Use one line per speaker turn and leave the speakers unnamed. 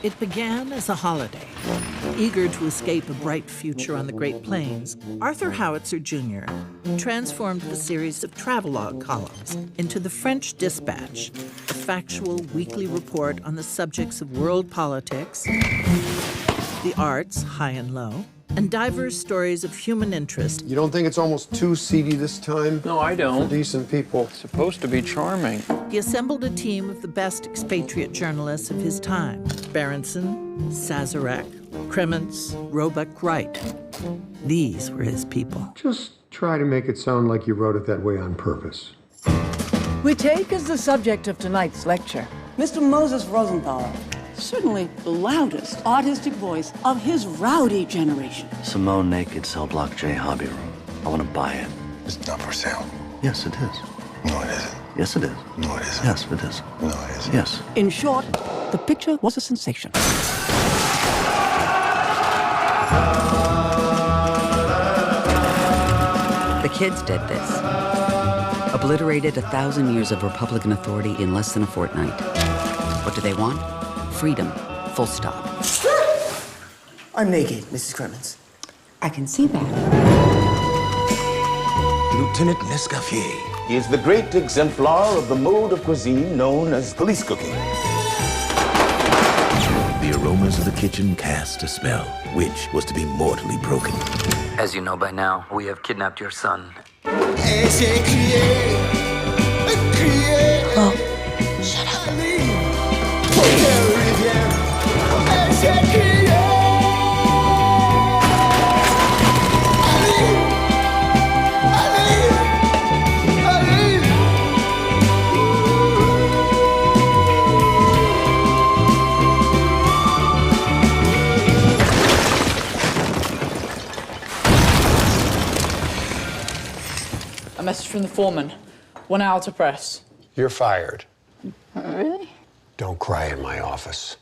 It began as a holiday. Eager to escape a bright future on the Great Plains, Arthur Howitzer Jr. transformed the series of travelogue columns into the French Dispatch, a factual weekly report on the subjects of world politics, the arts, high and low, and diverse stories of human interest.
You don't think it's almost too seedy this time?
No, I don't.
For decent people.
It's supposed to be charming.
He assembled a team of the best expatriate journalists of his time: Berenson, Sazerac, Kremens, Roebuck Wright. These were his people.
Just try to make it sound like you wrote it that way on purpose.
We take as the subject of tonight's lecture Mr. Moses Rosenthaler, certainly the loudest artistic voice of his rowdy generation.
Simone Naked Cell Block J Hobby Room. I want to buy it.
It's not for sale.
Yes, it is.
No, it isn't.
Yes, it is.
No, it isn't.
Yes, it is.
No, it isn't.
Yes.
In short, the picture was a sensation.
The kids did this. Obliterated 1,000 years of Republican authority in less than a fortnight. What do they want? Freedom. Full stop.
I'm naked, Mrs. Kremens.
I can see that.
Lieutenant Nescaffier is the great exemplar of the mode of cuisine known as police cooking.
The aromas of the kitchen cast a spell, which was to be mortally broken.
As you know by now, we have kidnapped your son.
Oh, shut up.
A message from the foreman. 1 hour to press.
You're fired.
Really?
Don't cry in my office.